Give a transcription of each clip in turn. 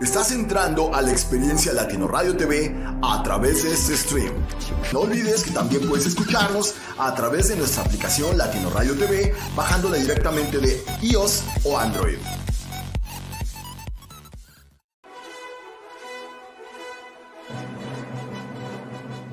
Estás entrando a la experiencia Latino Radio TV a través de este stream. No olvides que también puedes escucharnos a través de nuestra aplicación Latino Radio TV, bajándola directamente de iOS o Android.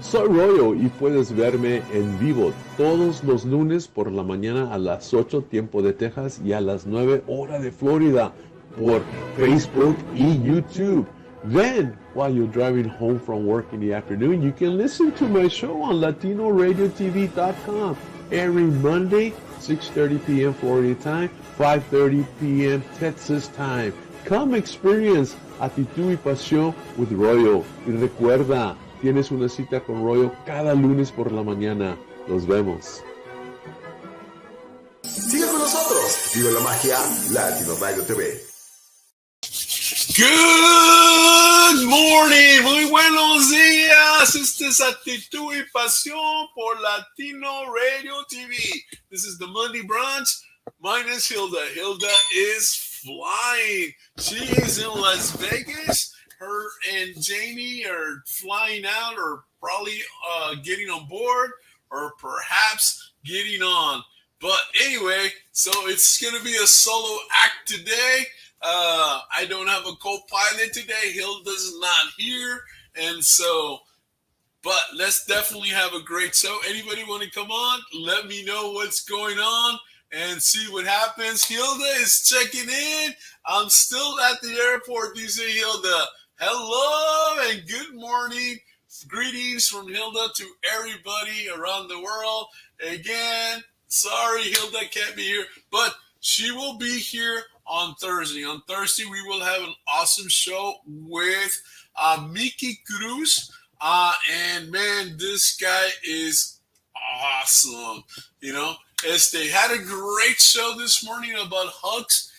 Soy Royo y puedes verme en vivo todos los lunes por la mañana a las 8 tiempo de Texas y a las 9 hora de Florida por Facebook y YouTube. Then, while you're driving home from work in the afternoon, you can listen to my show on LatinoRadioTV.com every Monday, 6:30 p.m. Florida time, 5:30 p.m. Texas time. Come experience Actitud y Pasión with Royo. Y recuerda, tienes una cita con Royo cada lunes por la mañana. Nos vemos. Sigue con nosotros. Vive la magia Latino Radio TV. Good morning, muy buenos días. Este es Actitud y Pasión por Latino Radio TV. This is the Monday Brunch. Mine is Hilda. Hilda is flying. She is in Las Vegas. Her and Jamie are flying out, or probably getting on board, or perhaps getting on. But anyway, so it's going to be a solo act today. I don't have a co-pilot today. Hilda's not here. And so, but let's definitely have a great show. Anybody want to come on? Let me know what's going on and see what happens. Hilda is checking in. I'm still at the airport. You say, Hilda, hello and good morning. Greetings from Hilda to everybody around the world. Again, sorry Hilda can't be here, but she will be here on Thursday. On Thursday, we will have an awesome show with Mickey Cruz. And man, this guy is awesome. You know, they had a great show this morning about hugs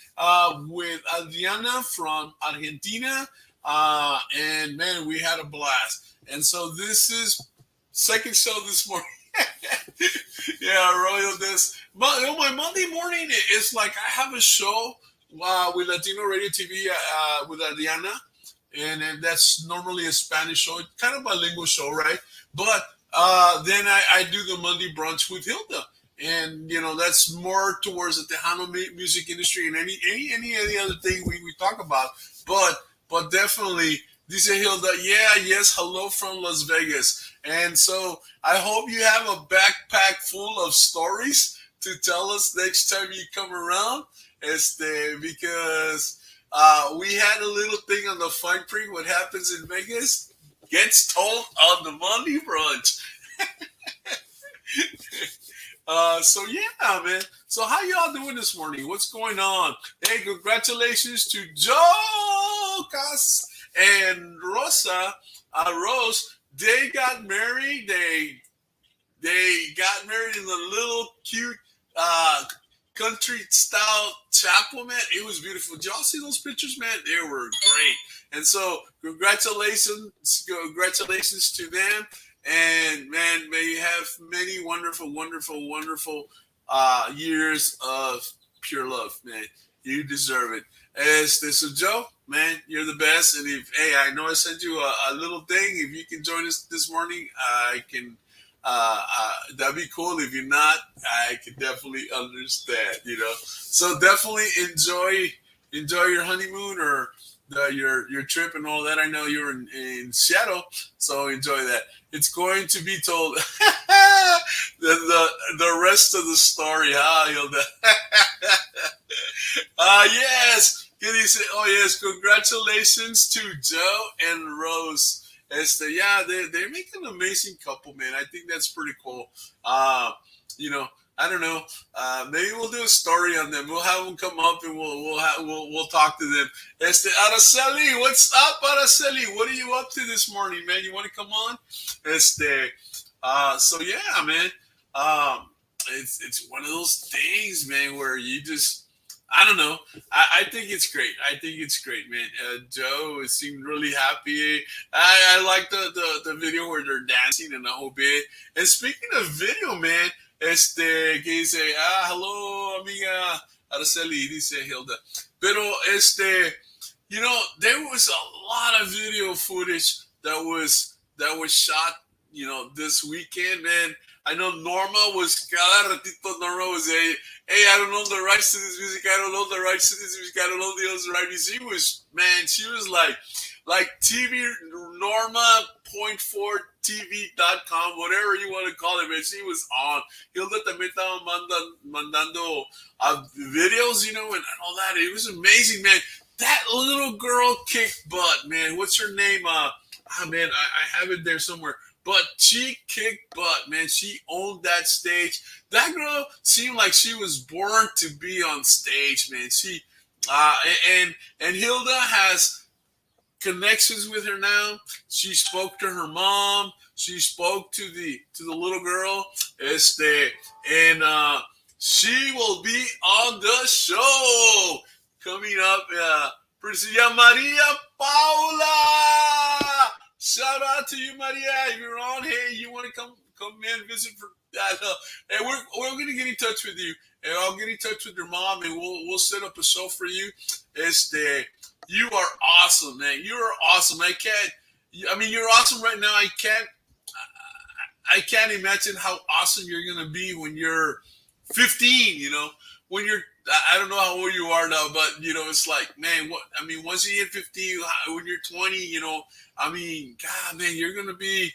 with Adriana from Argentina. And man, we had a blast. And so this is second show this morning. Yeah, Royal this. But my Monday morning is like I have a show with Latino Radio TV with Adriana, and that's normally a Spanish show, kind of bilingual show, right? But then I do the Monday Brunch with Hilda, and you know that's more towards the Tejano music industry and any other thing we talk about. But definitely, dice Hilda, yes, hello from Las Vegas. And so I hope you have a backpack full of stories to tell us next time you come around. Because we had a little thing on the fine print. What happens in Vegas gets told on the Monday Brunch. So yeah, man. So how y'all doing this morning? What's going on? Hey, congratulations to Joe Cas and Rosa Rose. They got married. They got married in a little cute country style chapel, man. It was beautiful. Did y'all see those pictures, man? They were great. And so congratulations to them. And man, may you have many wonderful years of pure love, man. You deserve it. So Joe, man, you're the best. And I know I sent you a little thing. If you can join us this morning, I can. That'd be cool. If you're not, I can definitely understand, you know. So definitely enjoy your honeymoon or your trip and all that. I know you're in Seattle, so enjoy that. It's going to be told the rest of the story, huh, Hilda? Yes. Oh yes, congratulations to Joe and Rose. Yeah, they make an amazing couple, man. I think that's pretty cool. You know, I don't know. Maybe we'll do a story on them. We'll have them come up and we'll talk to them. Araceli, what's up, Araceli? What are you up to this morning, man? You want to come on? So yeah, man. It's one of those things, man, where you just. I don't know. I think it's great. Man. Joe seemed really happy. I like the video where they're dancing and the whole bit. And speaking of video, man, que dice, hello, amiga Araceli, dice Hilda. Pero, there was a lot of video footage that was shot, this weekend, man. I know Norma was saying, hey, I don't know the rights to this music. I don't know the rights to this music. I don't know the other rights. She was like TV Norma.4TV.com, whatever you want to call it, man. She was on. Hilda también estaba mandando videos, and all that. It was amazing, man. That little girl kicked butt, man. What's her name? Man, I have it there somewhere. But she kicked butt, man. She owned that stage. That girl seemed like she was born to be on stage, man. She and Hilda has connections with her now. She spoke to her mom. She spoke to the little girl. And she will be on the show coming up. Maria Paula. Shout out to you, Maria. If you're on, hey, you want to come in, visit for that? And we're gonna get in touch with you, and I'll get in touch with your mom, and we'll set up a show for you. You are awesome, man. You are awesome. You're awesome right now. I can't imagine how awesome you're gonna be when you're 15. When you're, I don't know how old you are now, but it's like, man, once you hit 15, when you're 20, God, man, you're gonna be,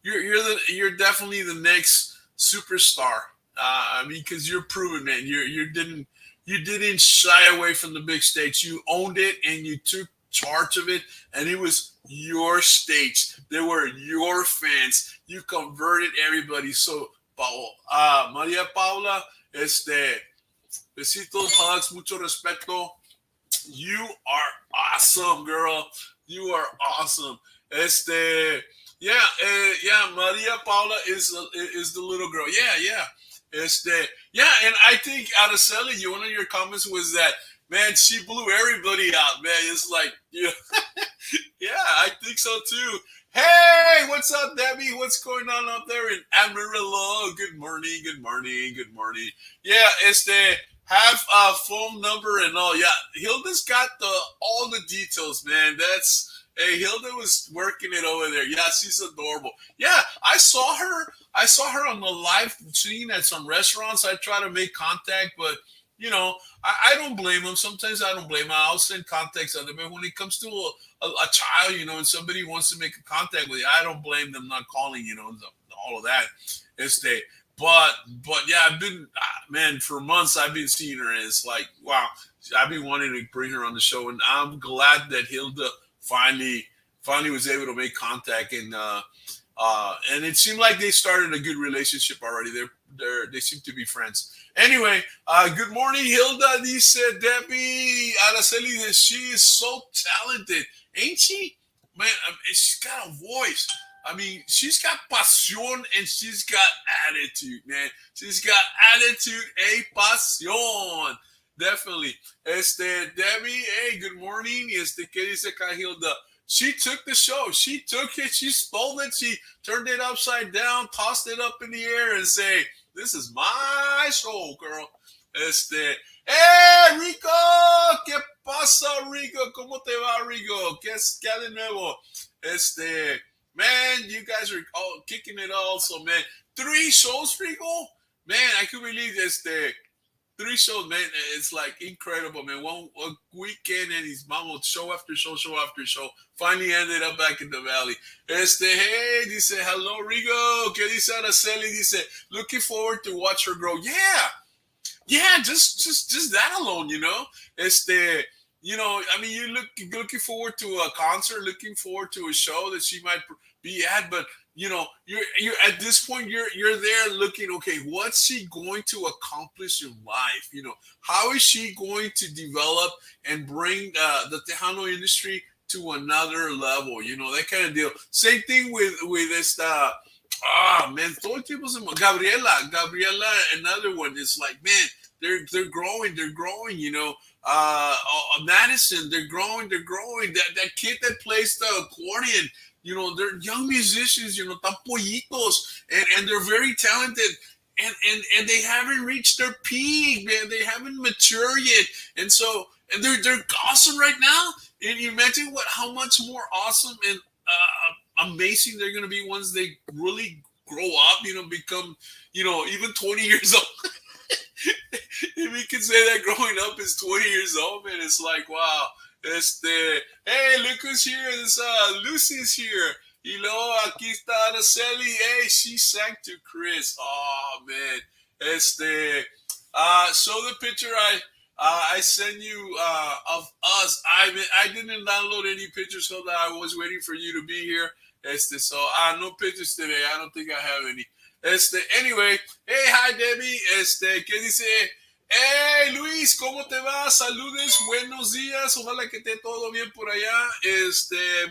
you're definitely the next superstar. Because you're proven, man. You didn't shy away from the big stage. You owned it and you took charge of it, and it was your stage. They were your fans. You converted everybody. So, Maria Paula, besitos, hugs, mucho respeto. You are awesome, girl. You are awesome. Maria Paula is the little girl. Yeah. And I think Araceli, one of your comments was that, man, she blew everybody out, man. It's like, yeah, I think so too. Hey, what's up, Debbie? What's going on up there in Amarillo? Good morning. Yeah, have a phone number and all. Yeah, Hilda's got all the details, man. Hilda was working it over there. Yeah, she's adorable. Yeah, I saw her on the live scene at some restaurants. I try to make contact, but I don't blame them. Sometimes I don't blame them. I'll send contacts out there. But when it comes to a child, and somebody wants to make a contact with you, I don't blame them not calling, all of that. But yeah, I've been, man, for months I've been seeing her, and it's like, wow, I've been wanting to bring her on the show, and I'm glad that Hilda finally was able to make contact, and it seemed like they started a good relationship already. They seem to be friends. Anyway, good morning, Hilda. Dice Debbie Araceli that she is so talented, ain't she? Man, she's got a voice. She's got pasión and she's got attitude, man. She's got attitude, pasión. Definitely. Debbie, hey, good morning. ¿Qué dice acá, Hilda? She took the show. She took it. She stole it. She turned it upside down, tossed it up in the air, and say, "This is my show, girl." Hey, Rico, ¿qué pasa, Rico? ¿Cómo te va, Rico? ¿Qué de nuevo? Man, you guys are all kicking it also, man. 3 shows, Rico? Man, I can't believe this. 3 shows, man. It's like incredible, man. One weekend and he's mama show after show after show. Finally ended up back in the valley. Hey, dice, hello, Rigo. ¿Qué dice Araceli? Dice, looking forward to watch her grow. Yeah, just that alone, you're looking forward to a concert, looking forward to a show that she might be at, but you're at this point, you're there looking, okay, what's she going to accomplish in life? How is she going to develop and bring the Tejano industry to another level? That kind of deal. Same thing with this, Gabriela, another one. It's like, man, they're growing, Madison, they're growing. That kid that plays the accordion, they're young musicians, tan pollitos, and they're very talented, and they haven't reached their peak, man. They haven't matured yet, and they're awesome right now And you imagine how much more awesome and amazing they're going to be once they really grow up, become, even 20 years old. If we can say that growing up is 20 years old, man, it's like, wow. Hey, look who's here. Lucy's here. Y luego aquí está Araceli. Hey, she sang to Chris. Oh, man. Show the picture I sent you of us. I didn't download any pictures, so that I was waiting for you to be here. So no pictures today. I don't think I have any. Anyway, hey, hi Debbie. ¿Qué dice? Hey Luis, ¿cómo te va? Saludes, buenos días. Ojalá que esté todo bien por allá.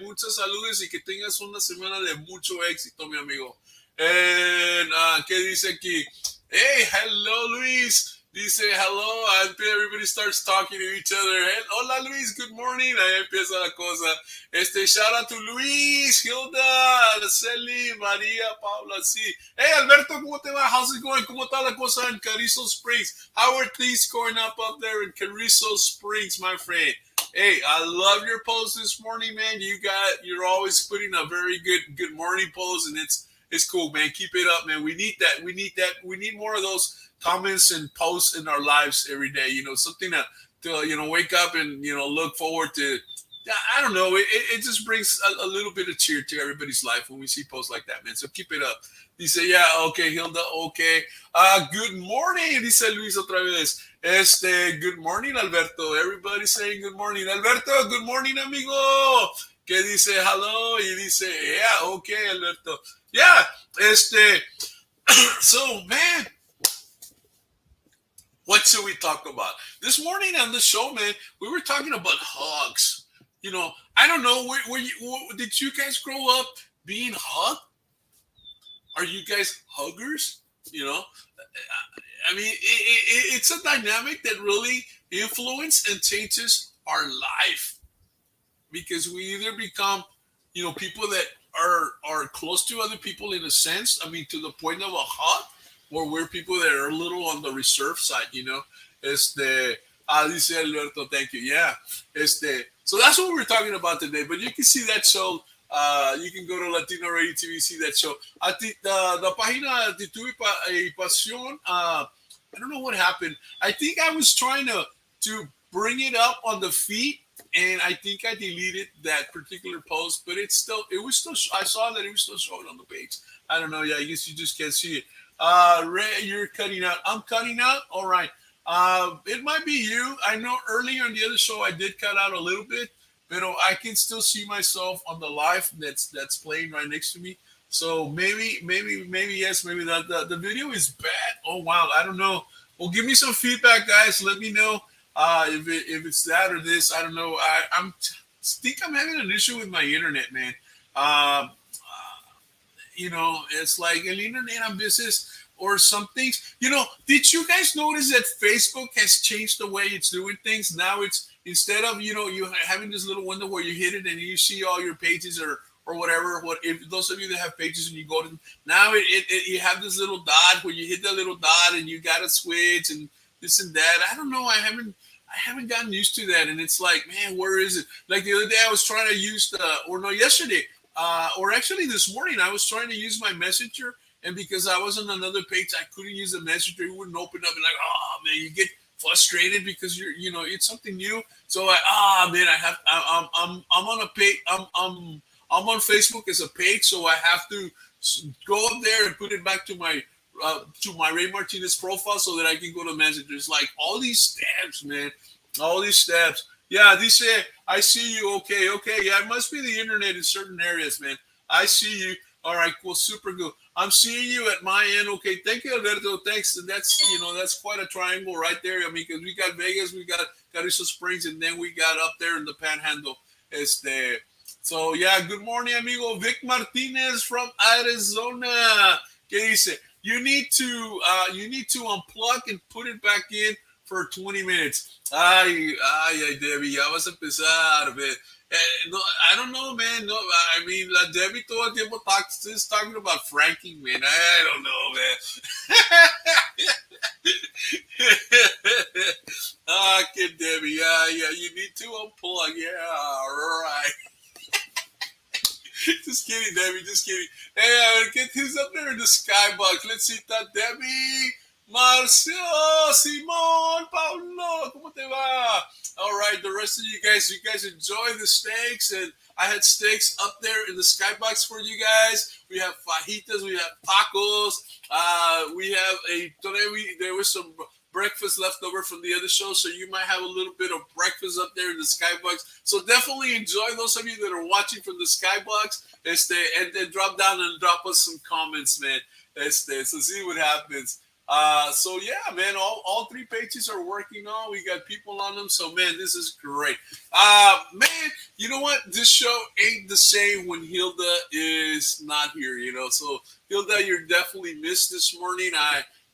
Muchas saludes y que tengas una semana de mucho éxito, mi amigo. ¿Qué dice aquí? Hey, hello Luis. Dice hello, everybody starts talking to each other. Hey, hola Luis, good morning. Ahí empieza la cosa. Shout out to Luis, Hilda, Araceli, María, Paula, sí. Hey Alberto, ¿cómo te va? How's it going? ¿Cómo está la cosa en Carrizo Springs? How are things going up there in Carrizo Springs, my friend? Hey, I love your post this morning, man. You're always putting a very good morning post, and it's cool, man. Keep it up, man. We need that. We need more of those comments and posts in our lives every day, something to wake up and, look forward to. I don't know. It just brings a little bit of cheer to everybody's life when we see posts like that, man. So keep it up. Dice, yeah, okay, Hilda, okay. Good morning, dice Luis otra vez. Good morning, Alberto. Everybody saying good morning. Alberto, good morning, amigo. Que dice hello y dice, yeah, okay, Alberto. Yeah, so, man, what should we talk about? This morning on the show, man, we were talking about hugs. I don't know, did you guys grow up being hugged? Are you guys huggers? I mean, it's a dynamic that really influences and changes our life. Because we either become, people that are close to other people in a sense, I mean, to the point of a hug, or we're people that are a little on the reserve side, Dice Alberto, thank you. Yeah. So that's what we're talking about today. But you can see that show. You can go to Latino Radio TV, see that show. The página ACTITUD y PASIÓN, I don't know what happened. I think I was trying to bring it up on the feed, and I think I deleted that particular post, but I saw that it was still showing on the page. I don't know. Yeah, I guess you just can't see it. Ray, you're cutting out. I'm cutting out. All right. It might be you. I know earlier in the other show I did cut out a little bit, but I can still see myself on the live that's playing right next to me. So maybe yes, maybe the video is bad. Oh wow, I don't know. Well, give me some feedback, guys. Let me know if it's that or this. I don't know. I think I'm having an issue with my internet, man. It's like el internet a veces, or some things. Did you guys notice that Facebook has changed the way it's doing things? Now it's, instead of, you having this little window where you hit it and you see all your pages or whatever. If those of you that have pages and you go to, now you have this little dot where you hit the little dot and you got to switch and this and that. I don't know. I haven't gotten used to that. And it's like, man, where is it? Like the other day I was trying to use yesterday, or actually this morning, I was trying to use my Messenger, and because I was on another page, I couldn't use the Messenger. It wouldn't open up, and like, oh man, you get frustrated because it's something new. So I'm on a page. I'm on Facebook as a page, so I have to go up there and put it back to my Ray Martinez profile so that I can go to Messenger. It's like all these steps, man. All these steps. Yeah, they say, I see you. Okay. Yeah, it must be the internet in certain areas, man. I see you. All right, cool. Super good. I'm seeing you at my end. Okay, thank you, Alberto. Thanks. That's quite a triangle right there. I mean, because we got Vegas, we got Carrizo Springs, and then we got up there in the Panhandle. So, yeah, good morning, amigo. Vic Martinez from Arizona. ¿Qué dice? You need to unplug and put it back in for 20 minutes. Ay, Debbie, ya vas a empezar, man. No, I don't know, man. No, I mean, la Debbie todo el tiempo is talking about franking, man. I don't know, man. Kid Debbie, yeah, you need to unplug. Yeah, all right. Just kidding, Debbie, just kidding. Hey, get who's up there in the Skybox. Let's see that, Debbie. Marcio, Simon, Paula, ¿cómo te va? All right, the rest of you guys enjoy the steaks, and I had steaks up there in the Skybox for you guys. We have fajitas, we have tacos, we have there was some breakfast left over from the other show, so you might have a little bit of breakfast up there in the Skybox. So definitely enjoy, those of you that are watching from the Skybox, and then drop down and drop us some comments, man. So see what happens. So yeah, man, all three pages are working on. We got people on them, so man, this is great. Man, you know what? This show ain't the same when Hilda is not here, you know. So Hilda, you're definitely missed this morning.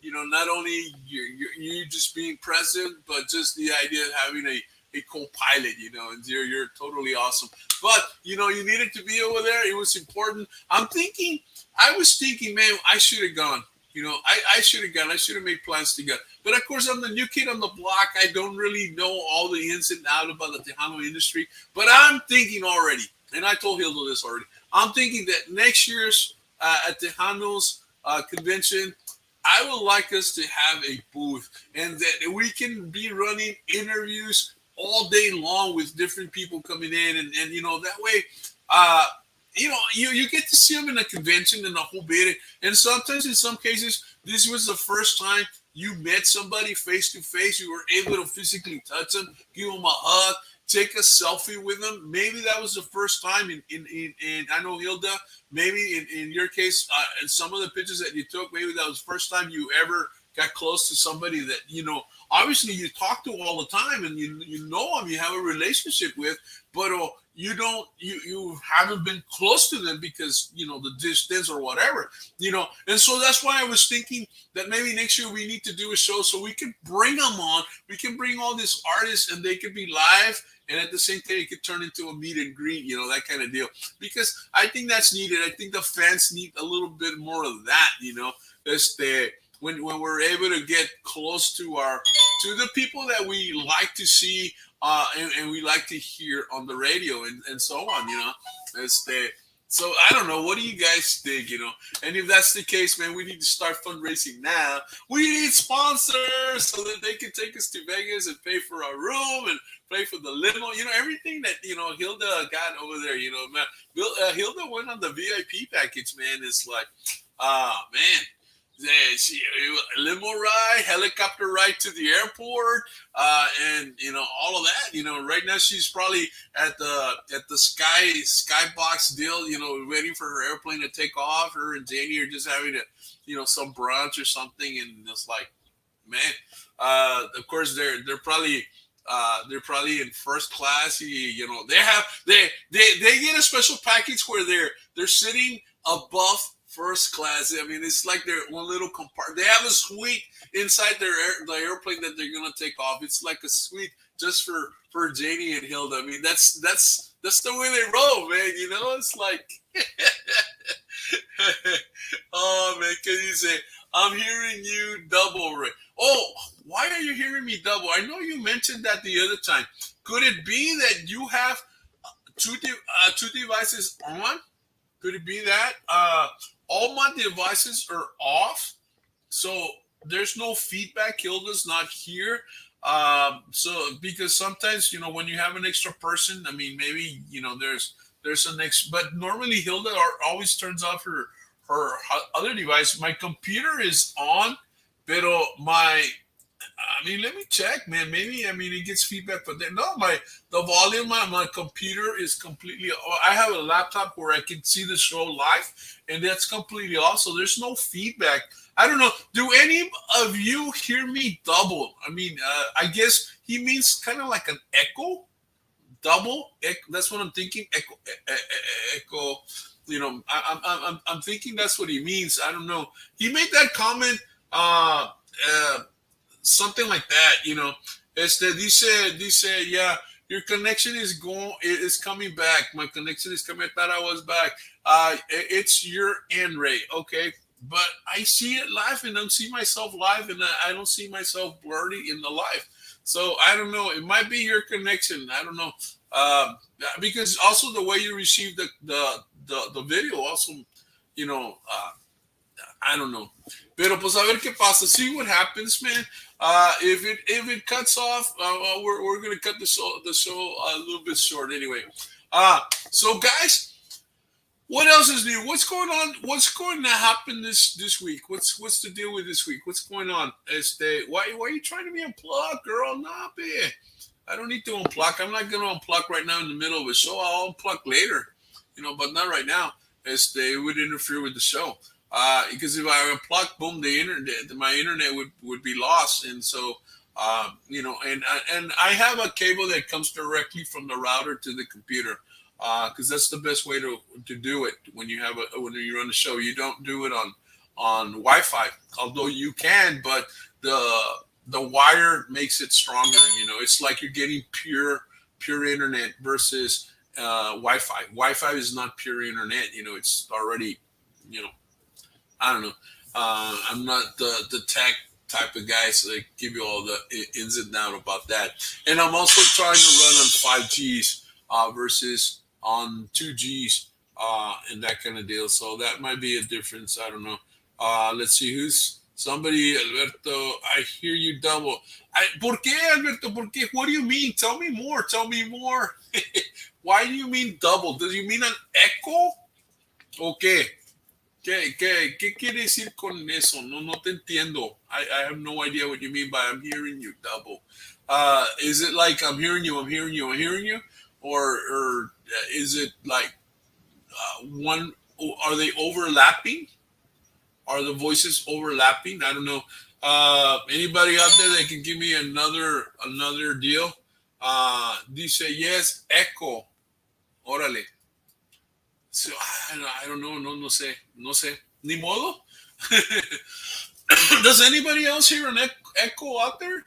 Not only you just being present, but just the idea of having a co-pilot, and you're totally awesome. But you needed to be over there. It was important. I was thinking, man, I should have gone. I should have gone. I should have made plans to go. But of course, I'm the new kid on the block. I don't really know all the ins and outs about the Tejano industry. But I'm thinking already, and I told Hilda this already, I'm thinking that next year's at Tejano's convention, I would like us to have a booth, and that we can be running interviews all day long with different people coming in, and that way, you get to see them in a convention and the whole bit. And sometimes, in some cases, this was the first time you met somebody face to face. You were able to physically touch them, give them a hug, take a selfie with them. Maybe that was the first time in I know, Hilda, maybe in your case, in some of the pictures that you took, maybe that was the first time you ever got close to somebody that, obviously you talk to all the time, and you know them, you have a relationship with, but you haven't been close to them because, the distance or whatever, and so that's why I was thinking that maybe next year we need to do a show so we can bring them on. We can bring all these artists, and they could be live, and at the same time, it could turn into a meet and greet, that kind of deal. Because I think that's needed. I think the fans need a little bit more of that, when we're able to get close to the people that we like to see and we like to hear on the radio and so on, So I don't know. What do you guys think, And if that's the case, man, we need to start fundraising now. We need sponsors so that they can take us to Vegas and pay for our room and pay for the limo. Everything that, Hilda got over there, man. Hilda went on the VIP package, man. It's like, man. Limo ride, helicopter ride to the airport, and all of that. Right now she's probably at the Skybox deal. Waiting for her airplane to take off. Her and Janie are just having some brunch or something, and it's like, man. Of course they're probably in first class. They get a special package where they're sitting above first class. I mean, it's like they're one little compartment. They have a suite inside the airplane that they're gonna take off. It's like a suite just for Janie and Hilda. I mean, that's the way they roll, man. It's like, oh man, can you say I'm hearing you double? Right? Oh, why are you hearing me double? I know you mentioned that the other time. Could it be that you have two devices on? Could it be that? All my devices are off, so there's no feedback. Hilda's not here. So because sometimes, when you have an extra person, I mean, maybe, there's an extra, but normally Hilda always turns off her other device. My computer is on, pero let me check, man. Maybe, it gets feedback, but the volume, my computer is completely, I have a laptop where I can see the show live, and that's completely off, so there's no feedback. I don't know. Do any of you hear me double? I guess he means kind of like an echo, double. That's what I'm thinking. Echo. I'm thinking that's what he means. I don't know. He made that comment, something like that, you know. Dice, yeah, your connection is coming back. My connection is coming. I thought I was back. It's your end, Ray. Okay, but I see it live, and I don't see myself live, and I don't see myself blurry in the live. So I don't know. It might be your connection. I don't know. Because also the way you receive the video, also, you know. I don't know. Pero pues a ver qué pasa. See what happens, man. If it cuts off, we're gonna cut the show a little bit short anyway. So guys, what else is new? What's going on? What's going to happen this week? What's the deal with this week? What's going on? Why are you trying to be unplugged, girl? Nah, babe. I don't need to unplug. I'm not gonna unplug right now in the middle of a show. I'll unplug later, you know, but not right now. It would interfere with the show. Because if I unplug, boom, my internet would be lost, and so you know, and I have a cable that comes directly from the router to the computer, because that's the best way to do it when you're on the show. You don't do it on Wi-Fi, although you can, but the wire makes it stronger. You know, it's like you're getting pure internet versus Wi-Fi. Wi-Fi is not pure internet. You know, it's already, you know. I don't know. I'm not the tech type of guy, so they give you all the ins and outs about that. And I'm also trying to run on 5Gs versus on 2Gs and that kind of deal. So that might be a difference. I don't know. Let's see who's somebody. Alberto, I hear you double. ¿Por qué, Alberto? ¿Por qué? What do you mean? Tell me more. Tell me more. Why do you mean double? Does you mean an echo? Okay. ¿Qué quiere decir con eso? No te entiendo. I have no idea what you mean by I'm hearing you double. Is it like I'm hearing you? Or is it like one? Are they overlapping? Are the voices overlapping? I don't know. Anybody out there that can give me another deal? Dice, yes, echo. Órale. So, I don't know. No sé. Ni modo. Does anybody else hear an echo out there?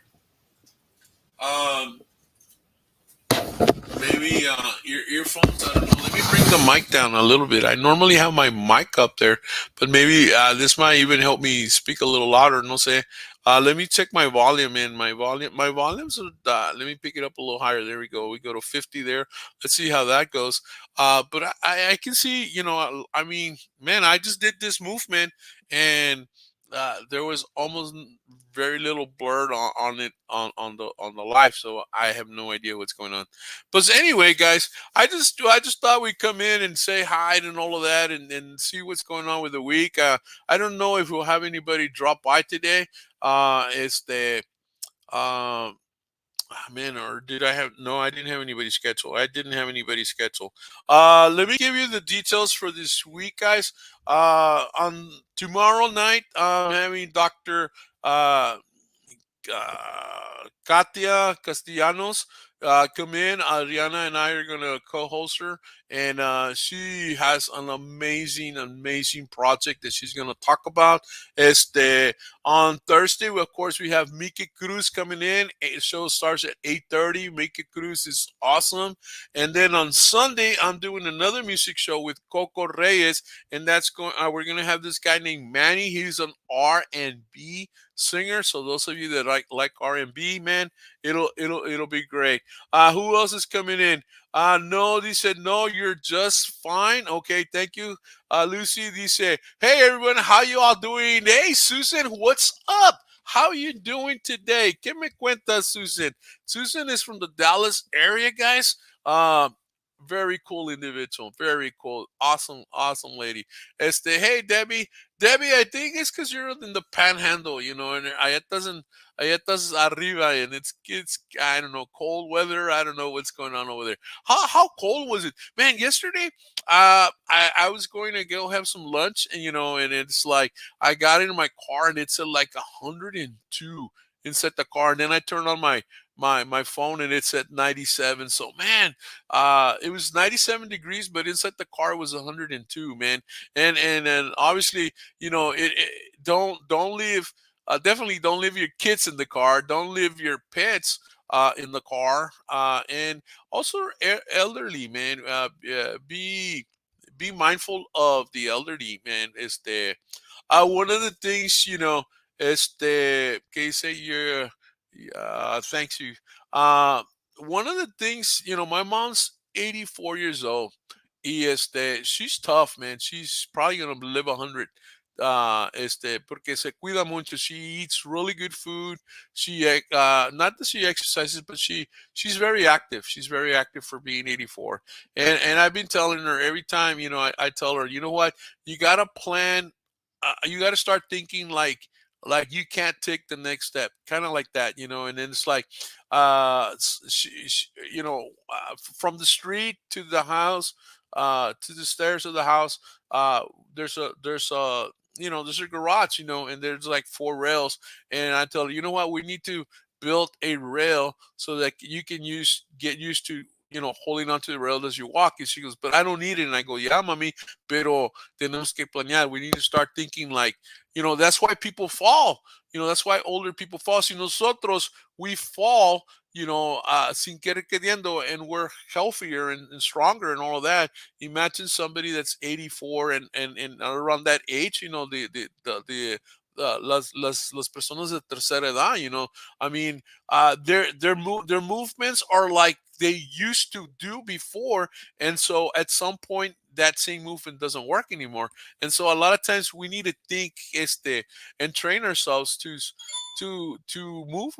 Maybe earphones. I don't know. Let me bring the mic down a little bit. I normally have my mic up there, but maybe this might even help me speak a little louder. No sé. Let me check my volume in. My volumes are, let me pick it up a little higher. There we go. We go to 50 there. Let's see how that goes. But I can see, you know, I mean, man, I just did this movement, and there was almost very little blurred on the live, so I have no idea what's going on. But anyway, guys, I just thought we'd come in and say hi and all of that, and see what's going on with the week. I don't know if we'll have anybody drop by today. Man, or did I have? No, I didn't have anybody scheduled. Let me give you the details for this week, guys. On tomorrow night, I'm having Dr. Katia Castellanos come in. Adriana and I are going to co-host her, and she has an amazing project that she's going to talk about. On Thursday, of course, we have 𝗏𝗃𝗃𝗃 coming in. The show starts at 8:30. 𝗏𝗃𝗃𝗃 is awesome. And then on Sunday, I'm doing another music show with Coco Reyes, and that's we're going to have this guy named Manny. He's an R&B singer. So those of you that like R&B, man, it'll be great. Who else is coming in? No, they said, no, you're just fine. Okay, thank you. Lucy, they say, hey, everyone, how you all doing? Hey, Susan, what's up? How you doing today? ¿Qué me cuentas, Susan? Susan is from the Dallas area, guys. Very cool individual. Very cool. Awesome lady. Hey, Debbie, I think it's because you're in the panhandle, you know, and allá arriba, and it's I don't know, cold weather. I don't know what's going on over there. How cold was it, man? Yesterday, I was going to go have some lunch, and you know, and it's like I got into my car and it's at like 102 inside the car, and then I turned on my phone and it's at 97. So man, it was 97 degrees, but inside the car it was 102, man. And obviously, you know, don't leave definitely don't leave your kids in the car. Don't leave your pets in the car. And also elderly, man. Be mindful of the elderly, man. One of the things, que say you're, thanks you. One of the things, my mom's 84 years old. She's tough, man. She's probably gonna live 100. Porque se cuida mucho. She eats really good food. Not that she exercises, but she's very active. She's very active for being 84. And I've been telling her every time, I tell her, you know what, you gotta plan. You gotta start thinking like you can't take the next step, kind of like that, and then it's like, from the street to the house, to the stairs of the house, there's a garage, and there's like 4 rails. And I tell her, you know what, we need to build a rail so that you can get used to, holding onto the rail as you walk. And she goes, but I don't need it. And I go, yeah, mami, pero tenemos que planear. We need to start thinking like, that's why people fall. That's why older people fall. Si nosotros, we fall, sin querer queriendo, and we're healthier and stronger and all of that. Imagine somebody that's 84 and around that age, las personas de tercera edad, I mean, their movements are like they used to do before. And so at some point, that same movement doesn't work anymore. And so a lot of times we need to think and train ourselves to move,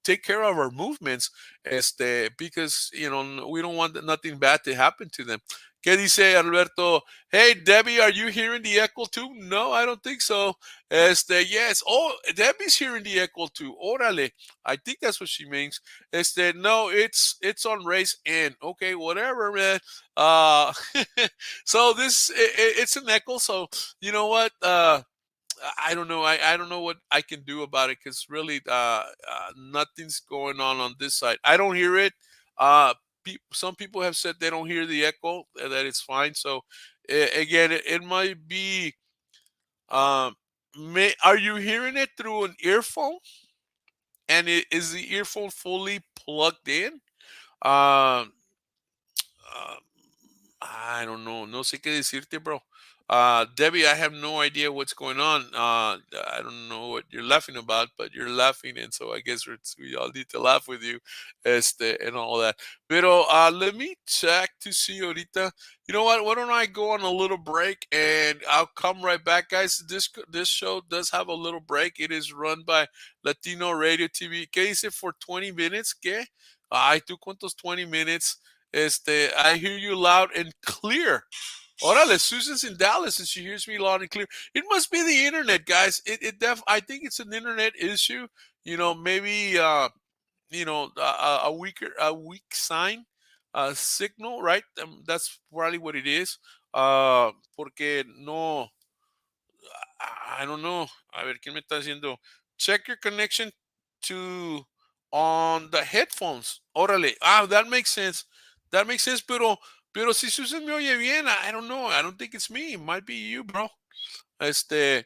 take care of our movements, because we don't want nothing bad to happen to them. ¿Qué dice Alberto? Hey, Debbie, are you hearing the echo too? No, I don't think so. Yes. Oh, Debbie's hearing the echo too. Órale. I think that's what she means. No, it's on race N. Okay, whatever, man. So it's an echo. So you know what? I don't know. I don't know what I can do about it, because really, nothing's going on this side. I don't hear it. Some people have said they don't hear the echo, that it's fine. So again, it might be. Are you hearing it through an earphone? And is the earphone fully plugged in? Um, I don't know. No sé qué decirte, bro. Debbie, I have no idea what's going on. I don't know what you're laughing about, but you're laughing, and so I guess we all need to laugh with you, and all that. Pero let me check to see ahorita. You know what? Why don't I go on a little break, and I'll come right back, guys. This show does have a little break. It is run by Latino Radio TV. ¿Qué dice for 20 minutes? ¿Qué? Ay, ¿tú cuántos 20 minutes? I hear you loud and clear. Orale, Susan's in Dallas and she hears me loud and clear. It must be the internet, guys. I think it's an internet issue. Maybe a weak sign, signal, right? That's probably what it is. Porque no, I don't know. A ver, ¿quién me está diciendo? Check your connection to on the headphones. Órale. That makes sense. That makes sense, pero si Susan me oye bien, I don't know. I don't think it's me. It might be you, bro. No sé.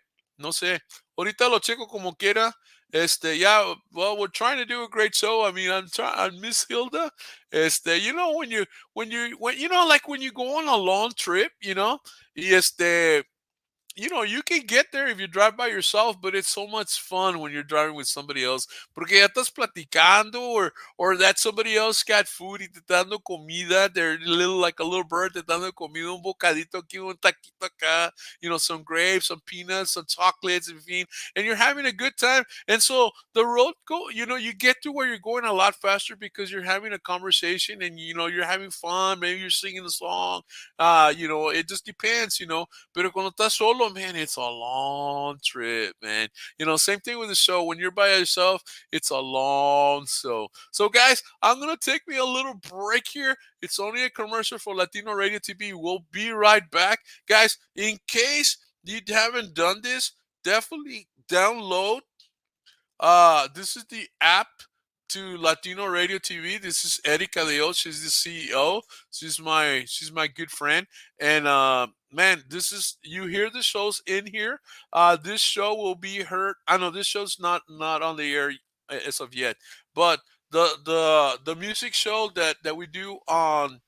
Ahorita lo checo como quiera. Yeah, well, we're trying to do a great show. I mean, I'm Miss Hilda. When you go on a long trip, y you can get there if you drive by yourself, but it's so much fun when you're driving with somebody else. Porque ya estás platicando, or that somebody else got food y te está dando comida. They're like a little bird, te está dando comida, un bocadito aquí, un taquito acá, some grapes, some peanuts, some chocolates, and you're having a good time. And so the road you get to where you're going a lot faster because you're having a conversation and, you're having fun. Maybe you're singing a song. It just depends, Pero cuando estás solo, man, it's a long trip, man. Same thing with the show. When you're by yourself, it's a long show. So, guys, I'm going to take me a little break here. It's only a commercial for Latino Radio TV. We'll be right back. Guys, in case you haven't done this, definitely download. This is the app to Latino Radio TV. This is 𝗟𝗘𝗗𝗘𝗦. She's the CEO. She's my good friend. And man, you hear the shows in here. This show will be heard. I know this show's not on the air as of yet, but the music show that we do on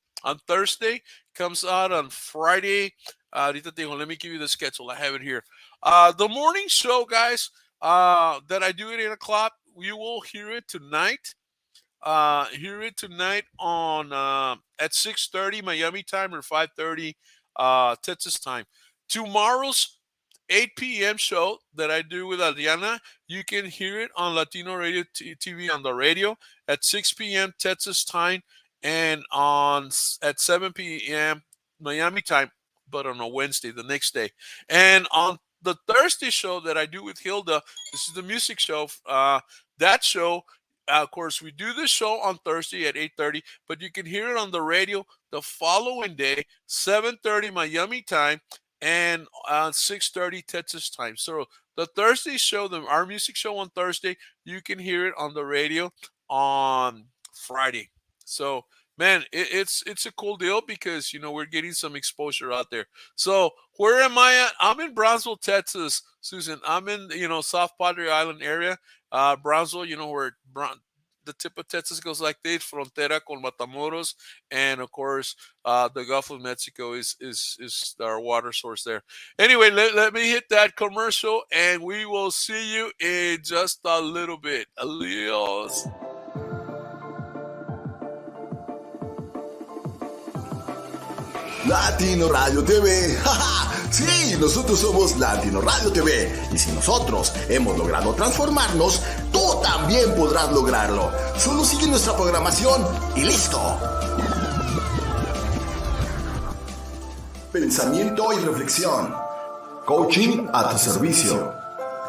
Thursday comes out on Friday. Let me give you the schedule. I have it here. The morning show, guys, that I do at 8 o'clock, you will hear it tonight. Hear it tonight on at 6:30 Miami time or 5:30 Texas time. Tomorrow's 8 p.m. show that I do with Adriana, you can hear it on Latino Radio TV on the radio at 6 p.m. Texas time and at 7 p.m. Miami time, but on a Wednesday, the next day. And on the Thursday show that I do with Hilda, this is the music show. That show, of course, we do this show on Thursday at 8:30, but you can hear it on the radio the following day, 7:30 Miami time and 6:30 Texas time. So the Thursday show, our music show on Thursday, you can hear it on the radio on Friday. So man, it's a cool deal because, we're getting some exposure out there. So where am I at? I'm in Brownsville, Texas, Susan. I'm in, South Padre Island area. Brownsville, where the tip of Texas goes like this, frontera con Matamoros. And of course, the Gulf of Mexico is our water source there. Anyway, let me hit that commercial and we will see you in just a little bit. Adios. Latino Radio TV. ¡Ja, ja! Sí, nosotros somos Latino Radio TV. Y si nosotros hemos logrado transformarnos, tú también podrás lograrlo. Solo sigue nuestra programación y listo. Pensamiento y reflexión. Coaching a tu servicio.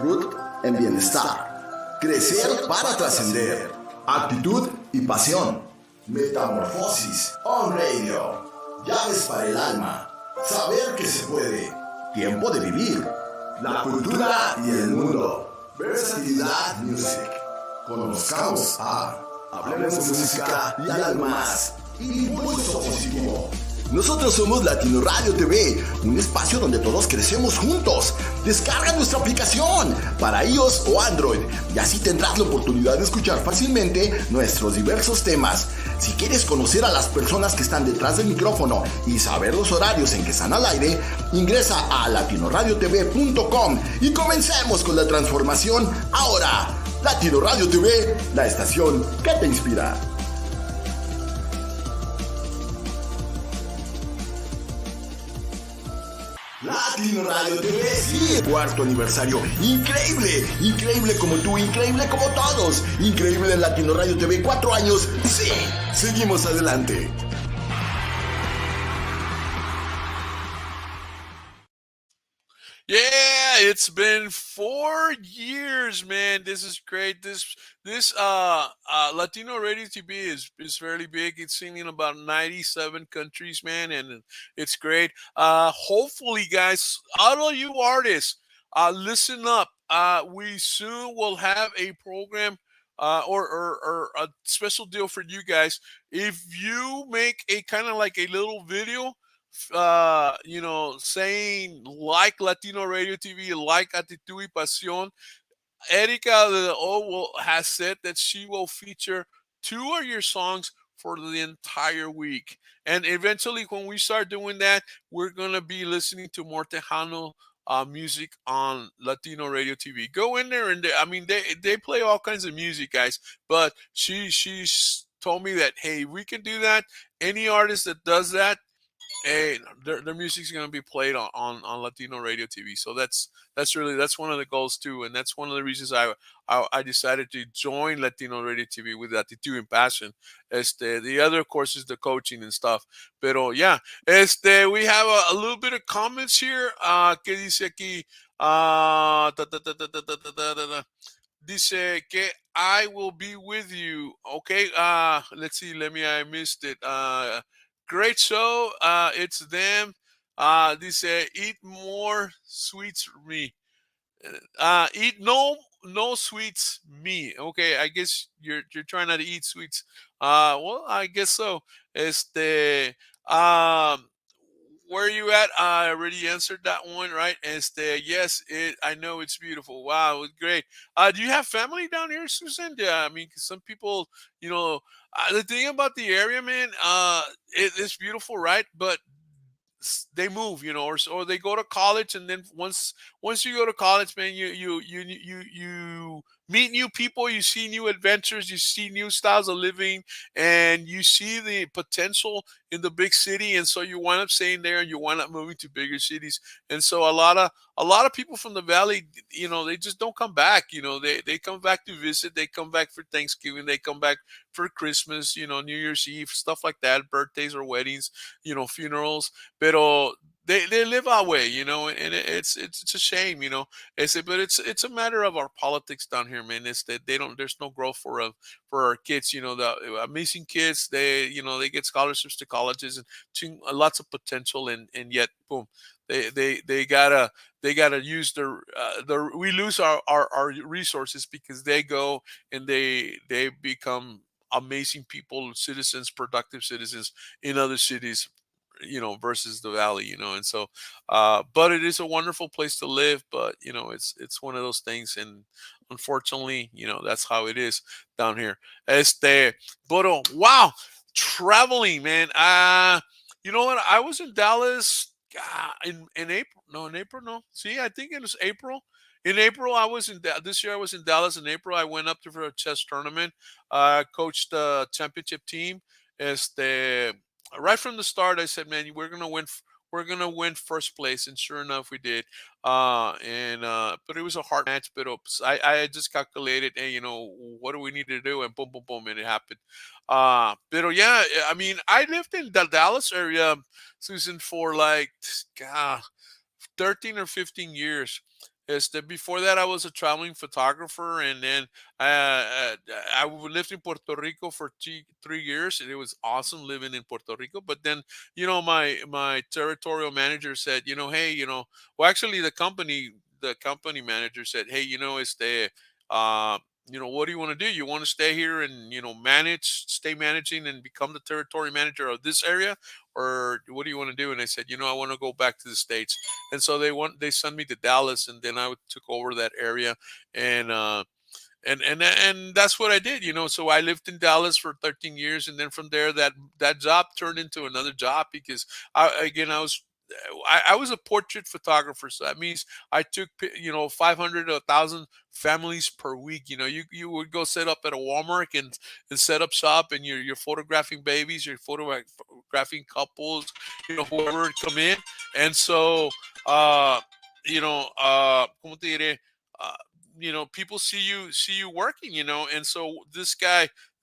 Root en bienestar. Crecer para trascender. Actitud y pasión. Metamorfosis on radio. Llaves para el alma, saber que se puede, tiempo de vivir, la cultura y el mundo, versatilidad music. Conozcamos hablemos de música y algo más, impulso positivo. Nosotros somos Latino Radio TV, un espacio donde todos crecemos juntos. Descarga nuestra aplicación para iOS o Android y así tendrás la oportunidad de escuchar fácilmente nuestros diversos temas. Si quieres conocer a las personas que están detrás del micrófono y saber los horarios en que están al aire, ingresa a latinoradiotv.com y comencemos con la transformación ahora. Latino Radio TV, la estación que te inspira. Latino Radio TV, sí, cuarto aniversario. Increíble, increíble como tú, increíble como todos. Increíble en Latino Radio TV, 4 años. Sí, seguimos adelante. Yeah, it's been 4 years, man. This is great. This Latino Radio TV is fairly big. It's seen in about 97 countries, man, and it's great. Hopefully, guys, all of you artists, listen up. We soon will have a program or a special deal for you guys. If you make a kind of like a little video, saying like Latino Radio TV, like ACTITUD y PASIÓN, 𝗟𝗘𝗗𝗘𝗦 has said that she will feature 2 of your songs for the entire week. And eventually, when we start doing that, we're going to be listening to more Tejano music on Latino Radio TV. Go in there and they play all kinds of music, guys. But she's told me that, hey, we can do that. Any artist that does that, hey, their music's going to be played on Latino Radio TV. So that's one of the goals too, and that's one of the reasons I decided to join Latino Radio TV with ACTITUD y PASIÓN. The other, of course, is the coaching and stuff. Pero yeah, we have a little bit of comments here. ¿Qué dice aquí? Dice que I will be with you. Okay, let's see. I missed it. Great show. It's them. Dice, eat more sweets for me. Eat no no sweets me. Okay, I guess you're trying not to eat sweets. Well, I guess so. Um, where are you at? I already answered that one, right? Yes, I know it's beautiful. Wow, it's great. Do you have family down here, Susan? Yeah, I mean, 'cause some people, the thing about the area, man, it's beautiful, right? But they move, or they go to college, and then once you go to college, man, you meet new people, you see new adventures, you see new styles of living, and you see the potential in the big city, and so you wind up staying there, and you wind up moving to bigger cities. And so a lot of people from the valley, they just don't come back. They come back to visit, they come back for Thanksgiving, they come back for Christmas, New Year's Eve, stuff like that, birthdays or weddings, funerals. Pero they live our way, and it's a shame, but it's a matter of our politics down here, man. It's that there's no growth for our kids, the amazing kids. They get scholarships to colleges and lots of potential, and yet boom, they gotta use we lose our resources because they go and they become amazing people, citizens, productive citizens in other cities, versus the valley, and so, but it is a wonderful place to live. But it's one of those things, and unfortunately, that's how it is down here. But wow, traveling, man. You know what? I was in Dallas in April. No, in April. No, see, I think it was April. In April, I was this year. I was in Dallas in April. I went up to for a chess tournament. Coached the championship team. Right from the start, I said, "Man, we're gonna win. We're gonna win first place," and sure enough, we did. But it was a hard match. But I just calculated, hey, what do we need to do? And boom, boom, boom, and it happened. But yeah, I mean, I lived in the Dallas area, Susan, for like, God, 13 or 15 years. Before that, I was a traveling photographer, and then I lived in Puerto Rico for 3 years, and it was awesome living in Puerto Rico. But then, my territorial manager said, hey, well, actually, the company manager said, hey, uh, what do you want to do? You want to stay here and stay managing and become the territory manager of this area, or what do you want to do? And I said, I want to go back to the States. And so they sent me to Dallas, and then I took over that area, and and that's what I did. So I lived in Dallas for 13 years, and then from there, that job turned into another job because I was a portrait photographer. So that means I took 500 to 1,000 families per week. You would go set up at a Walmart and set up shop, and you're photographing babies, you're photographing couples, whoever would come in. And so como te diré, people see you working, and so this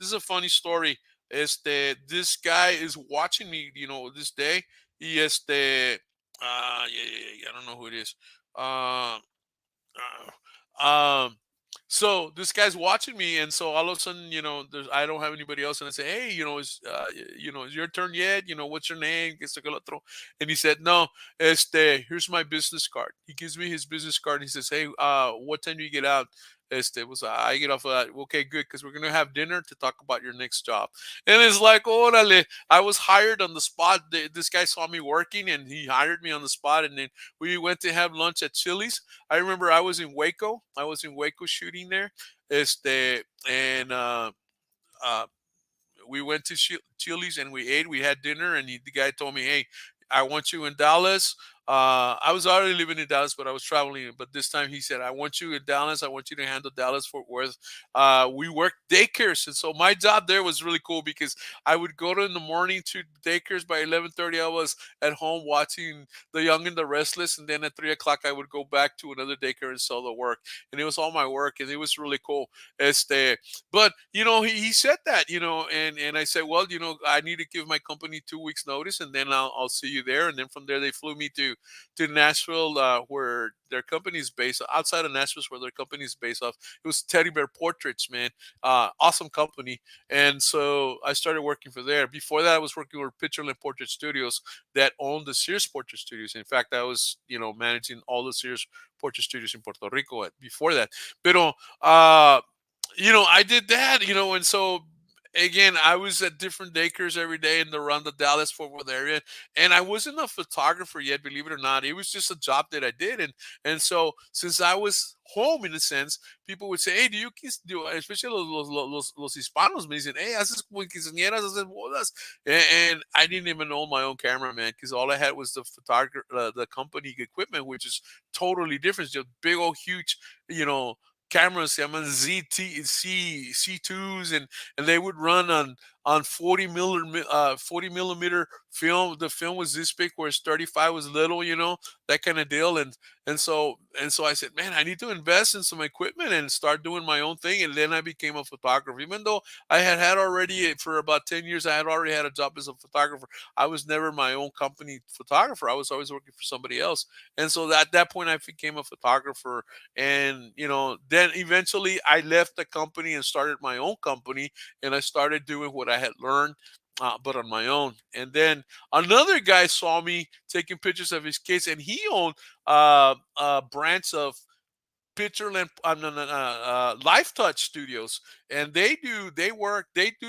is a funny story. This guy is watching me, this day. Y yeah, I don't know who it is. Uh, uh, so this guy's watching me, and so all of a sudden, I don't have anybody else, and I say, hey, is your turn yet? What's your name? Que esto, que lo otro. And he said, no, here's my business card. He gives me his business card. He says, hey, what time do you get out? I get off of that. Okay, good, because we're gonna have dinner to talk about your next job. And it's like, orale, I was hired on the spot. This guy saw me working, and he hired me on the spot. And then we went to have lunch at Chili's. I remember I was in Waco. I was in Waco shooting there. And we went to Chili's and we ate. We had dinner, and the guy told me, "Hey, I want you in Dallas." I was already living in Dallas, but I was traveling. But this time he said, "I want you in Dallas. I want you to handle Dallas Fort Worth." We worked daycares, and so my job there was really cool because I would go in the morning to daycares. By 11:30, I was at home watching The Young and the Restless, and then at 3 o'clock, I would go back to another daycare and sell the work. And it was all my work, and it was really cool. But he said that, and I said, well, I need to give my company 2 weeks notice, and then I'll see you there. And then from there, they flew me to to Nashville, where their company is based outside of Nashville, where their company is based off. It was Teddy Bear Portraits, man. Awesome company. And so I started working for there. Before that, I was working with Pictureland Portrait Studios that owned the Sears Portrait Studios. In fact, I was, managing all the Sears Portrait Studios in Puerto Rico before that. Pero, I did that, and so again, I was at different daycares every day in around the Dallas-Fort Worth area, and I wasn't a photographer yet, believe it or not. It was just a job that I did, and so since I was home in a sense, people would say, "Hey, do you do?" Especially los hispanos, me dicen, "Hey, haces quinceañeras, haces bodas," and I didn't even own my own camera, man, because all I had was the photographer, the company equipment, which is totally different. Just big old huge, cameras, se llaman C2s, and they would run on 40 millimeter film. The film was this big, whereas 35 was little, that kind of deal. And so I said, man, I need to invest in some equipment and start doing my own thing. And then I became a photographer. Even though I had already, for about 10 years, I had already had a job as a photographer. I was never my own company photographer. I was always working for somebody else. And so at that point, I became a photographer. And, then eventually I left the company and started my own company. And I started doing what I had learned, but on my own. And then another guy saw me taking pictures of his kids, and he owned a branch of Pictureland, Life Touch Studios, and they do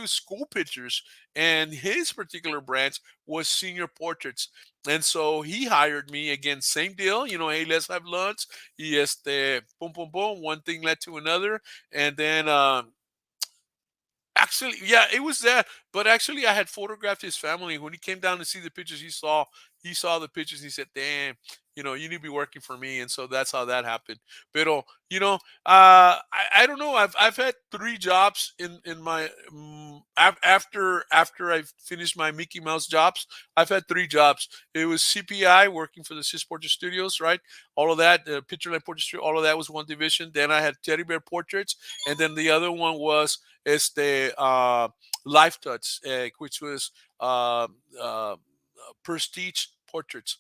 school pictures, and his particular branch was senior portraits. And so he hired me again, same deal, hey, let's have lunch. Y boom, boom, boom, one thing led to another, and then actually, yeah, it was that. But actually, I had photographed his family. When he came down to see the pictures, he saw the pictures. And he said, "Damn, you need to be working for me." And so that's how that happened. Pero, I don't know. I've had 3 jobs in my after I finished my Mickey Mouse jobs. I've had 3 jobs. It was CPI, working for the Sis Portrait Studios, right? All of that, Pictureland Portrait Studio, all of that was one division. Then I had Teddy Bear Portraits, and then the other one was Life Touch, which was Prestige Portraits,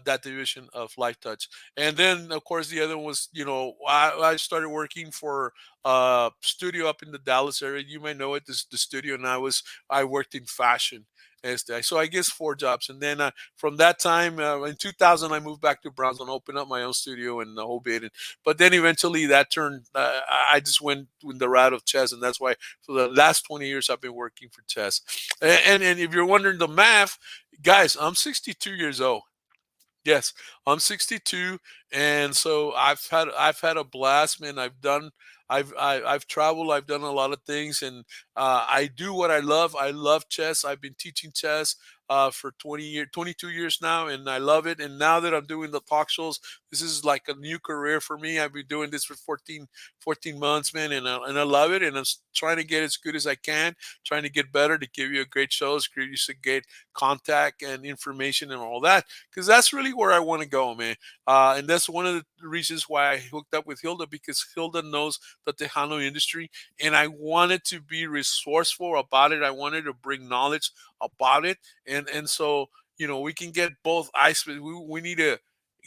that division of Life Touch. And then, of course, the other one was, I started working for a studio up in the Dallas area. You may know it, the studio, and I worked in fashion. So I guess 4 jobs. And then from that time, in 2000, I moved back to Brownsville and opened up my own studio and the whole bit. But then eventually that turned, I just went with the route of chess. And that's why for the last 20 years, I've been working for chess. And if you're wondering the math, guys, I'm 62 years old. Yes, I'm 62, and so I've had a blast, man. I've traveled. I've done a lot of things, and I do what I love. I love chess. I've been teaching chess for 22 years now, and I love it. And now that I'm doing the talk shows, this is like a new career for me. I've been doing this for 14 months, man, and I love it. And I'm trying to get as good as I can, trying to get better, to give you a great shows, create you some great contact and information and all that, because that's really where I want to go, man. And that's one of the reasons why I hooked up with Hilda, because Hilda knows the Tejano industry, and I wanted to be resourceful about it. I wanted to bring knowledge about it, and so we can get both aspects. We need to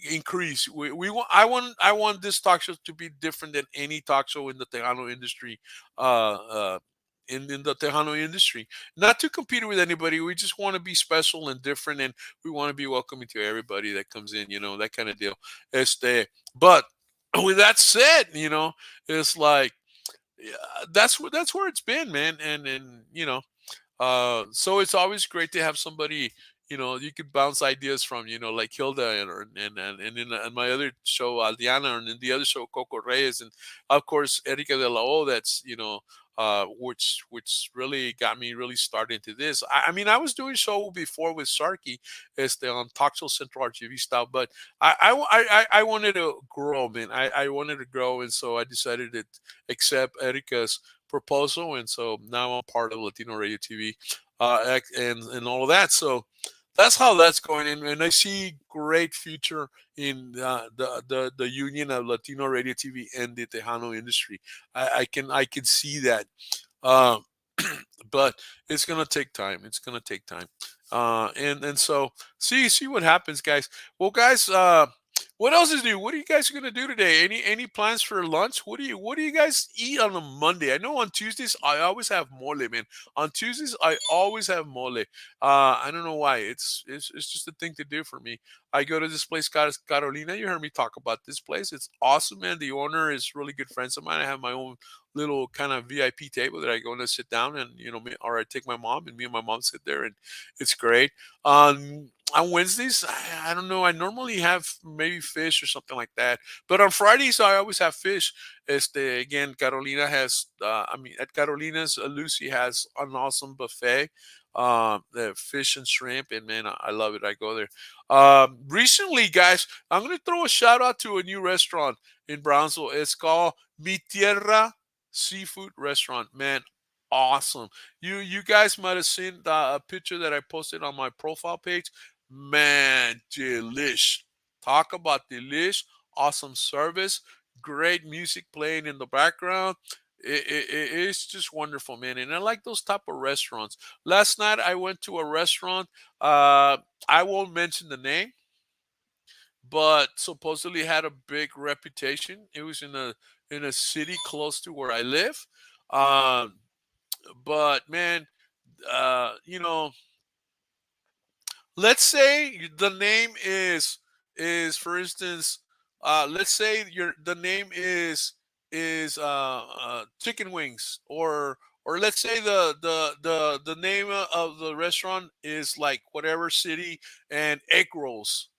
increase. I want this talk show to be different than any talk show in the Tejano industry. In the Tejano industry, not to compete with anybody. We just want to be special and different, and we want to be welcoming to everybody that comes in. That kind of deal. But with that said, it's like, yeah, that's where it's been, man. And so it's always great to have somebody you could bounce ideas from, like Hilda and in my other show, Aldiana, and in the other show, Coco Reyes, and of course Erika de la O. That's which really got me really started into this. I mean, I was doing show before with Sharky, on Talk Show Central RTV style, but I wanted to grow, man. I wanted to grow, and so I decided to accept Erika's proposal, and so now I'm part of Latino Radio TV, and all of that. So that's how that's going, and I see great future in the union of Latino Radio TV and the Tejano industry. I can see that, but it's gonna take time. It's gonna take time. And so see what happens, guys. Well, guys, what else is new? What are you guys gonna do today? Any plans for lunch? What do you guys eat on a Monday? I know on Tuesdays I always have mole, man. On Tuesdays I always have mole. I don't know why. It's just a thing to do for me. I go to this place, Carolina. You heard me talk about this place. It's awesome, man. The owner is really good friends of mine. I have my own little kind of VIP table that I go and sit down and or I take my mom and me and my mom sit there and it's great. On Wednesdays, I don't know. I normally have maybe fish or something like that. But on Fridays, I always have fish. Again, Carolina has, at Carolina's, Lucy has an awesome buffet. The fish and shrimp, and man, I love it. I go there. Recently, guys, I'm going to throw a shout out to a new restaurant in Brownsville. It's called Mi Tierra Seafood Restaurant. Man, awesome. You guys might have seen a picture that I posted on my profile page. Man, delish. Talk about delish. Awesome service. Great music playing in the background. It's just wonderful, man. And I like those type of restaurants. Last night I went to a restaurant. I won't mention the name, but supposedly had a big reputation. It was in a city close to where I live. But man, you know, let's say the name is for instance, let's say the name is chicken wings, or let's say the name of the restaurant is like whatever city, and egg rolls.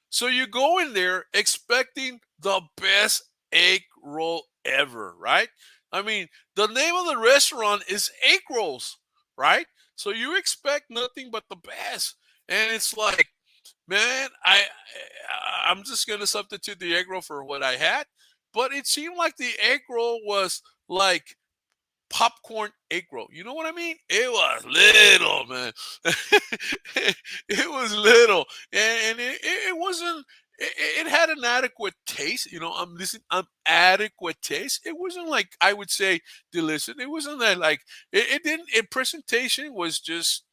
So you go in there expecting the best egg roll ever, right? I mean, the name of the restaurant is Egg Rolls, right? So you expect nothing but the best. And it's like, man, I'm just gonna substitute the egg roll for what I had, but it seemed like the egg roll was like popcorn egg roll. You know what I mean? It was little, man. It was little, and it wasn't. It had an adequate taste. I'm adequate taste. It wasn't like I would say delicious. It wasn't that like it didn't. Presentation was just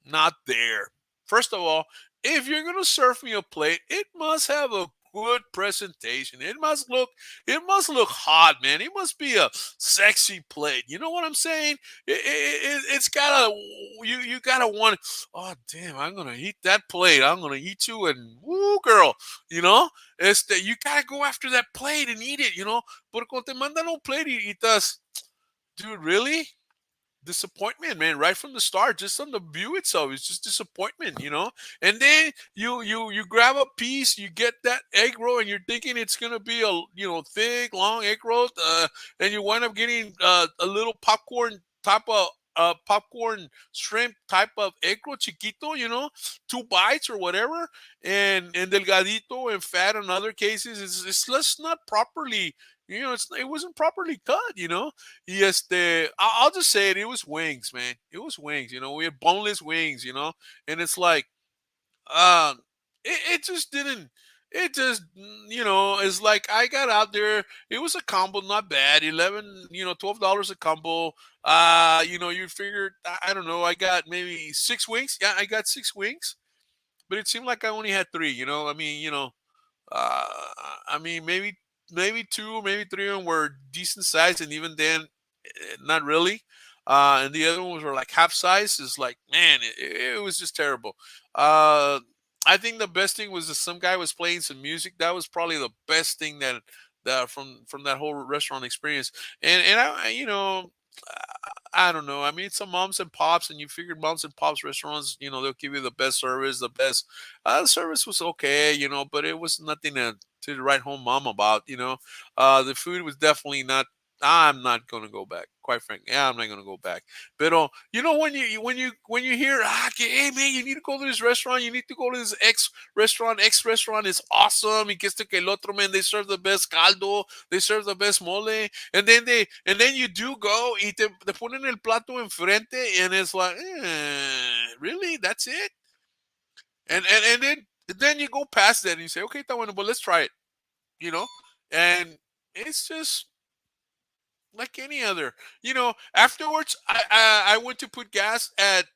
not there. First of all, if you're gonna serve me a plate, it must have a good presentation. It must look hot, man. It must be a sexy plate. You know what I'm saying? It's gotta you gotta want. Oh damn! I'm gonna eat that plate. I'm gonna eat you, and woo, girl. You know, it's that you gotta go after that plate and eat it. But cuando te mandan un plate y estás, dude, really? Disappointment, man, right from the start. Just on the view itself, it's just disappointment. And then you grab a piece, you get that egg roll, and you're thinking it's gonna be a thick, long egg roll, and you wind up getting a little popcorn type of popcorn shrimp type of egg roll, chiquito, 2 bites or whatever, and delgadito and fat. In other cases, it's just not properly. It wasn't properly cut. I'll just say it. It was wings, man. It was wings. We had boneless wings. And it's like, it just didn't. It just, it's like I got out there. It was a combo, not bad. $11, $12 a combo. You figured, I don't know. I got maybe 6 wings. Yeah, I got 6 wings, but it seemed like I only had 3. Maybe 2, maybe 3 of them were decent size, and even then, not really. And the other ones were like half size. It's like, man, it was just terrible. I think the best thing was that some guy was playing some music. That was probably the best thing that from that whole restaurant experience. And I don't know. I mean, it's a moms and pops, and you figured moms and pops restaurants, they'll give you the best service, the best. The service was okay, but it was nothing to write home mom about. The food was definitely not. I'm not gonna go back. Quite frankly, yeah, I'm not gonna go back. But when you hear, hey man, you need to go to this restaurant. You need to go to this X restaurant. X restaurant is awesome. Y que este que el otro, man, they serve the best caldo. They serve the best mole. And then you do go y te ponen el plato enfrente, and it's like, really? That's it? And then you go past that and you say, okay, está bueno, but let's try it. And it's just. like any other. You know, afterwards, I went to put gas at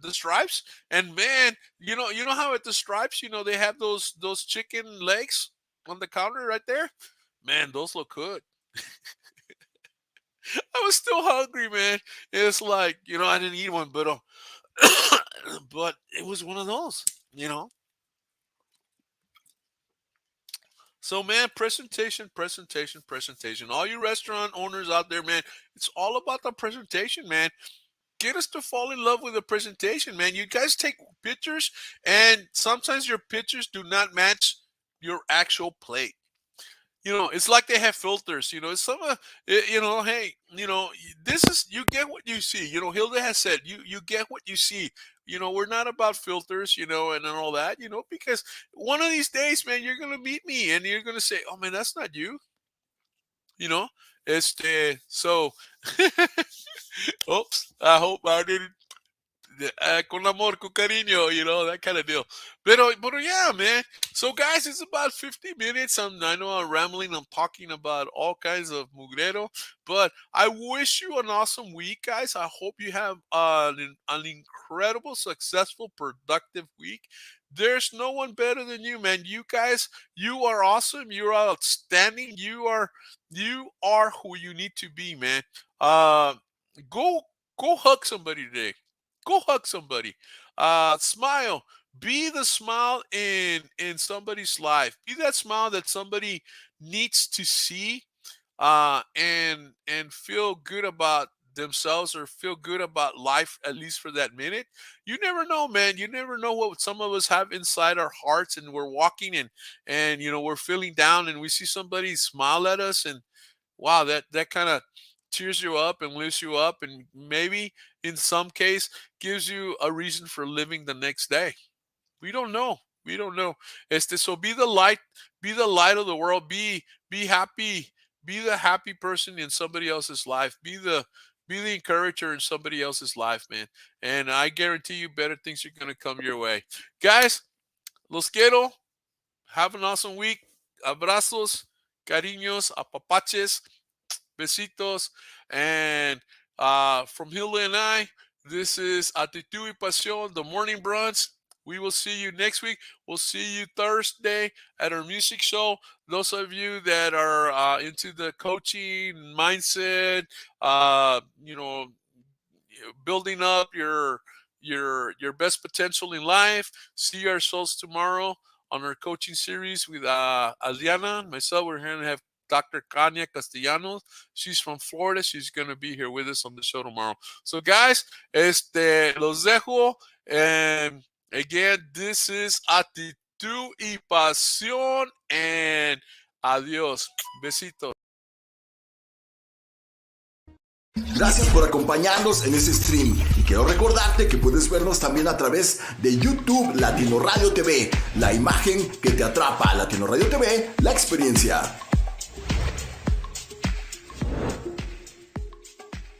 the Stripes, and man, you know how at the Stripes, they have those chicken legs on the counter right there. Man, those look good. I was still hungry, man. It's like, I didn't eat one, but but it was one of those, you know. So, man, presentation. All you restaurant owners out there, man, it's all about the presentation, man. Get us to fall in love with the presentation, man. You guys take pictures, and sometimes your pictures do not match your actual plate. It's like they have filters. It's hey, this is, you get what you see. Hilda has said, you get what you see. We're not about filters, and all that, because one of these days, man, you're going to meet me and you're going to say, oh, man, that's not you. So, oops, I hope I didn't. Con amor, con cariño, that kind of deal. But yeah, man. So, guys, it's about 50 minutes. I know I'm rambling. I'm talking about all kinds of mugrero. But I wish you an awesome week, guys. I hope you have an incredible, successful, productive week. There's no one better than you, man. You guys, you are awesome. You are outstanding. You are who you need to be, man. Go hug somebody today. Go hug somebody. Smile. Be the smile in somebody's life. Be that smile that somebody needs to see, and feel good about themselves, or feel good about life, at least for that minute. You never know, man. You never know what some of us have inside our hearts, and we're walking and we're feeling down, and we see somebody smile at us, and wow, that kind of cheers you up and lifts you up, and maybe in some case gives you a reason for living the next day. We don't know. So be the light of the world. Be happy. Be the happy person in somebody else's life. Be the encourager in somebody else's life, man. And I guarantee you better things are going to come your way. Guys, los quiero. Have an awesome week. Abrazos, cariños, apapaches, besitos. And from Hilda and I, this is ACTITUD y PASIÓN, the morning brunch. We will see you next week. We'll see you Thursday at our music show. Those of you that are into the coaching mindset, building up your best potential in life, see ourselves tomorrow on our coaching series with Adriana and myself. We're going to have Dr. 𝗩𝗂𝗏 Castellanos. She's from Florida. She's going to be here with us on the show tomorrow. So, guys, los dejo. And again, this is ACTITUD y PASIÓN. And adiós. Besitos. Gracias por acompañarnos en este stream y quiero recordarte que puedes vernos también a través de YouTube Latino Radio TV, la imagen que te atrapa. Latino Radio TV, la experiencia.